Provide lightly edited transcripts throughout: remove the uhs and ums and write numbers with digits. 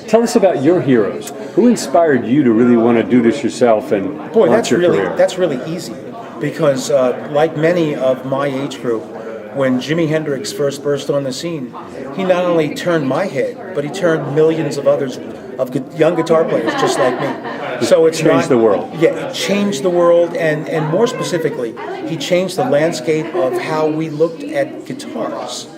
Tell us about your heroes. Who inspired you to really want to do this yourself and launch your career? That's really easy, because like many of my age group, when Jimi Hendrix first burst on the scene, he not only turned my head, but he turned millions of others, of young guitar players just like me. So it's changed the world. Yeah, it changed the world, and more specifically, he changed the landscape of how we looked at guitars.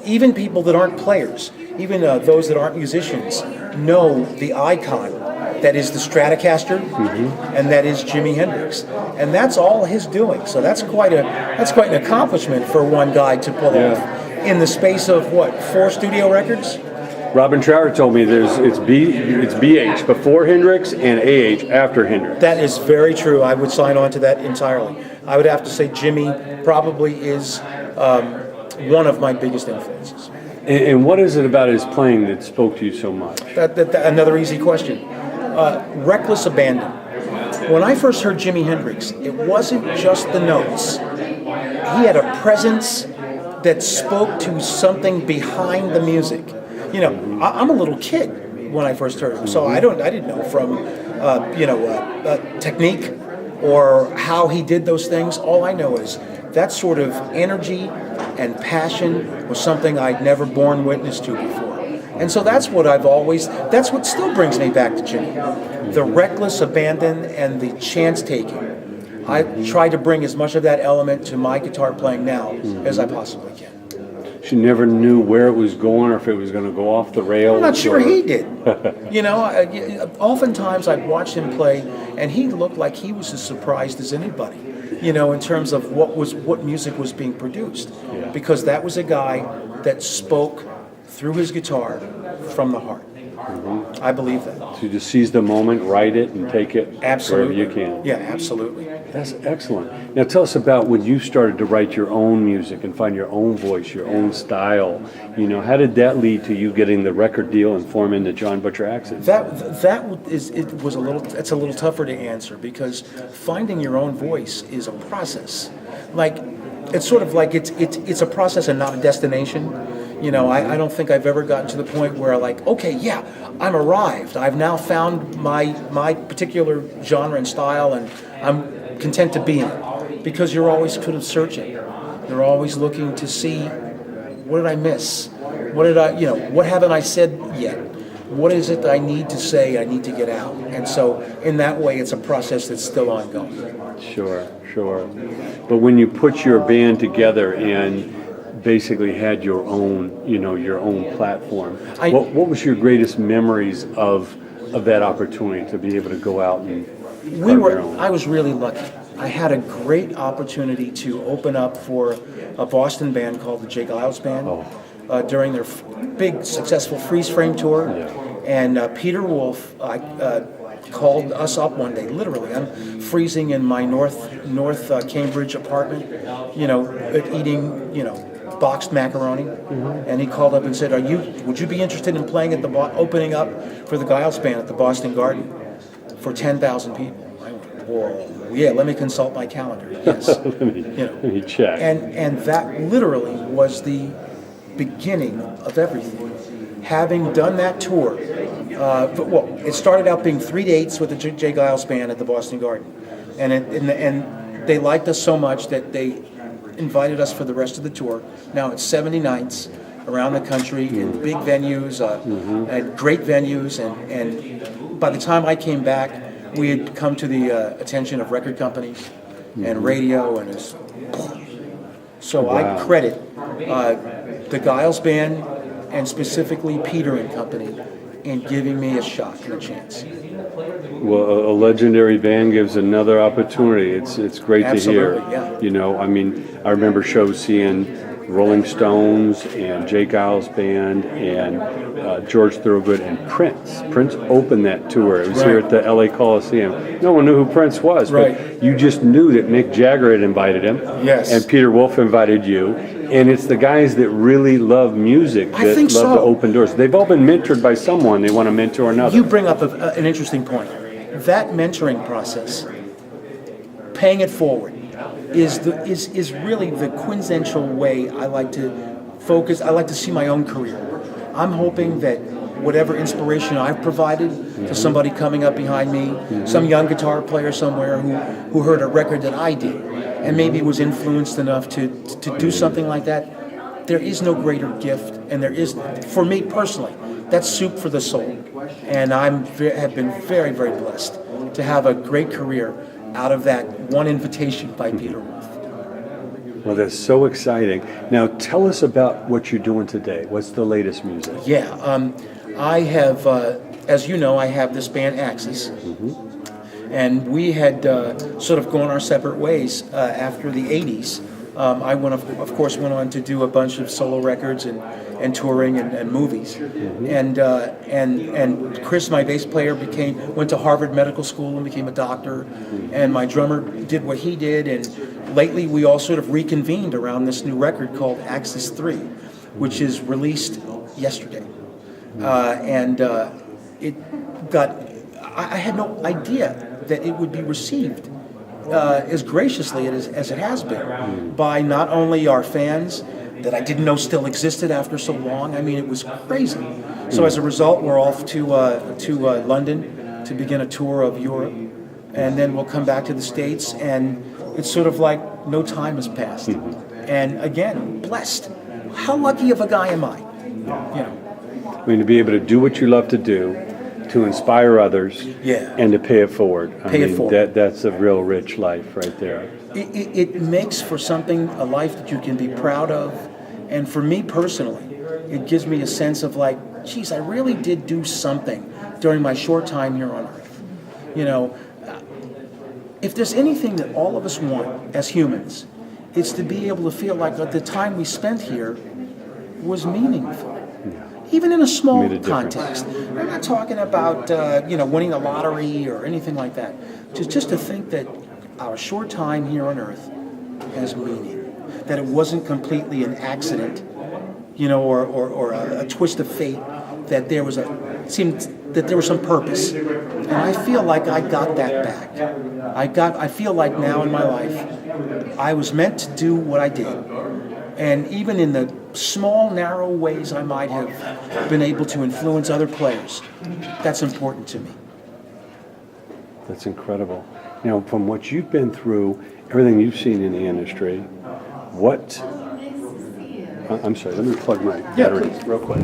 Even people that aren't players, even those that aren't musicians, know the icon that is the Stratocaster, and that is Jimi Hendrix, and that's all his doing. So that's quite an accomplishment for one guy to pull off in the space of what, 4 studio records. Robin Trower told me it's BH before Hendrix and AH after Hendrix. That is very true. I would sign on to that entirely. I would have to say Jimi probably is one of my biggest influences. And what is it about his playing that spoke to you so much? Another easy question. Reckless abandon. When I first heard Jimi Hendrix, it wasn't just the notes. He had a presence that spoke to something behind the music. You know, I'm a little kid when I first heard him, so I didn't know from technique or how he did those things. All I know is that sort of energy and passion was something I'd never borne witness to before. And so that's what still brings me back to Jimi. The reckless abandon and the chance taking. I try to bring as much of that element to my guitar playing now as I possibly can. She never knew where it was going or if it was going to go off the rails. I'm not sure he did. You know, oftentimes I'd watch him play, and he looked like he was as surprised as anybody, you know, in terms of what music was being produced. Yeah. Because that was a guy that spoke through his guitar from the heart. I believe that. So you just seize the moment, write it, and take it Absolutely. wherever you can. Yeah, absolutely. That's excellent. Now tell us about when you started to write your own music and find your own voice, your own style. You know, how did that lead to you getting the record deal and forming the John Butcher Axis? It's a little tougher to answer, because finding your own voice is a process. Like, it's sort of like it's a process and not a destination. You know, I don't think I've ever gotten to the point where, like, okay, yeah, I'm arrived. I've now found my particular genre and style, and I'm content to be in it. Because you're always sort of searching. You're always looking to see, what did I miss? What haven't I said yet? What is it that I need to say, I need to get out? And so, in that way, it's a process that's still ongoing. Sure. But when you put your band together and basically had your own platform, what was your greatest memories of that opportunity to be able to go out and your own? I was really lucky. I had a great opportunity to open up for a Boston band called the J. Giles Band during their big successful Freeze Frame tour. Yeah. And Peter Wolf called us up one day. Literally, I'm freezing in my North Cambridge apartment, eating boxed macaroni, and he called up and said, would you be interested in playing at opening up for the Giles Band at the Boston Garden for 10,000 people? I went, whoa, yeah, let me consult my calendar. Yes. let me check. And that literally was the beginning of everything. Having done that tour, it started out being 3 dates with the J. Giles Band at the Boston Garden, and they liked us so much that they invited us for the rest of the tour. Now it's 70 nights around the country in big venues, and great venues, and by the time I came back, we had come to the attention of record companies and radio, and so wow. I credit the Giles Band and specifically Peter and Company in giving me a shot and a chance. Well, a legendary band gives another opportunity. It's great Absolutely, to hear. Yeah. You know, I mean, I remember shows seeing Rolling Stones and J. Giles Band and George Thorogood and Prince. Prince opened that tour. It was here at the LA Coliseum. No one knew who Prince was, but you just knew that Mick Jagger had invited him. Yes. And Peter Wolf invited you. And it's the guys that really love music that love to open doors. They've all been mentored by someone. They want to mentor another. You bring up an interesting point. That mentoring process, paying it forward, is really the quintessential way I like to focus. I like to see my own career. I'm hoping that whatever inspiration I've provided to somebody coming up behind me, some young guitar player somewhere who heard a record that I did and maybe was influenced enough to do something like that. There is no greater gift, and there is, for me personally, that's soup for the soul. And have been very, very blessed to have a great career out of that one invitation by Peter Wolf. Well, that's so exciting. Now, tell us about what you're doing today. What's the latest music? Yeah, I have, as you know, I have this band Axis, and we had sort of gone our separate ways after the '80s. I of course, went on to do a bunch of solo records and touring and movies, and Chris, my bass player, went to Harvard Medical School and became a doctor, and my drummer did what he did, and lately we all sort of reconvened around this new record called Axis 3, which is released yesterday, and it got. I had no idea that it would be received as graciously as it has been by not only our fans that I didn't know still existed after so long. I mean, it was crazy. So as a result, we're off to London to begin a tour of Europe, and then we'll come back to the States, and it's sort of like no time has passed. And again, blessed. How lucky of a guy am I? You know. I mean, to be able to do what you love to do, to inspire others, and to pay it forward. That's a real rich life right there. It makes for something, a life that you can be proud of. And for me personally, it gives me a sense of like, geez, I really did do something during my short time here on Earth. You know, if there's anything that all of us want as humans, it's to be able to feel like the time we spent here was meaningful. Even in a small context. I'm not talking about winning the lottery or anything like that. Just to think that our short time here on Earth has meaning. That it wasn't completely an accident, or a twist of fate. That it seemed that there was some purpose, and I feel like I got that back. I feel like now in my life, I was meant to do what I did. And even in the small, narrow ways I might have been able to influence other players, that's important to me. That's incredible. Now, from what you've been through, everything you've seen in the industry, I'm sorry, let me plug my battery real quick.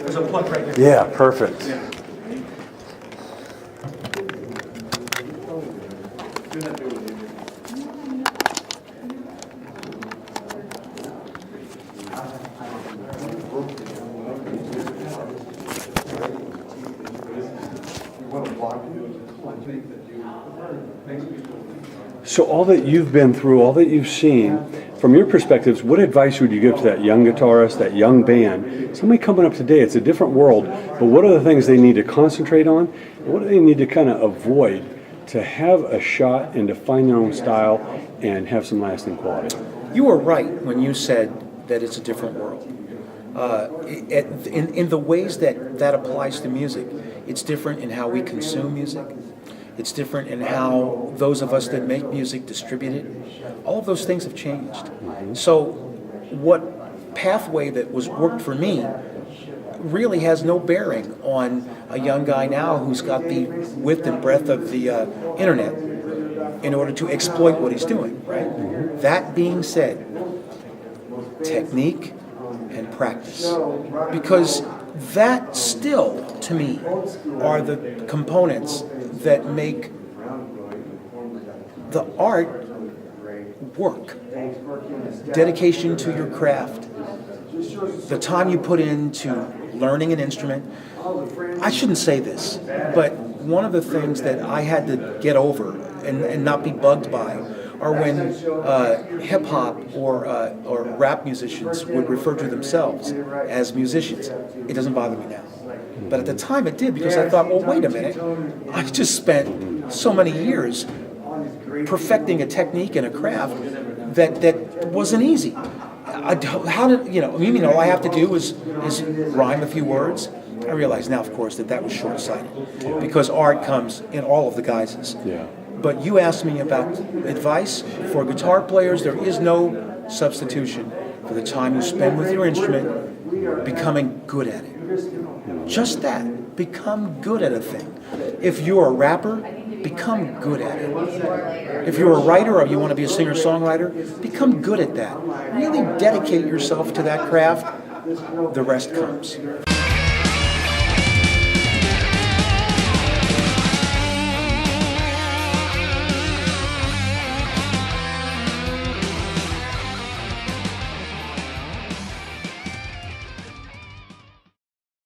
There's a plug right there. Yeah, perfect. So all that you've been through, all that you've seen, from your perspectives, what advice would you give to that young guitarist, that young band, somebody coming up today? It's a different world, but what are the things they need to concentrate on? What do they need to kind of avoid to have a shot and to find their own style and have some lasting quality? You were right when you said that it's a different world. In the ways that applies to music, it's different in how we consume music. It's different in how those of us that make music distribute it. All of those things have changed. So what pathway that was worked for me really has no bearing on a young guy now who's got the width and breadth of the internet in order to exploit what he's doing, right? That being said, technique and practice. Because that still, to me, are the components that make the art work. Dedication to your craft, the time you put into learning an instrument. I shouldn't say this, but one of the things that I had to get over and not be bugged by are when hip-hop or rap musicians would refer to themselves as musicians. It doesn't bother me now. But at the time it did, because I thought, well, wait a minute. I just spent so many years perfecting a technique and a craft that wasn't easy. All I have to do is rhyme a few words. I realize now, of course, that was short-sighted, because art comes in all of the guises. Yeah. But you asked me about advice for guitar players. There is no substitution for the time you spend with your instrument becoming good at it. Just that. Become good at a thing. If you're a rapper, become good at it. If you're a writer or you want to be a singer-songwriter, become good at that. Really dedicate yourself to that craft. The rest comes.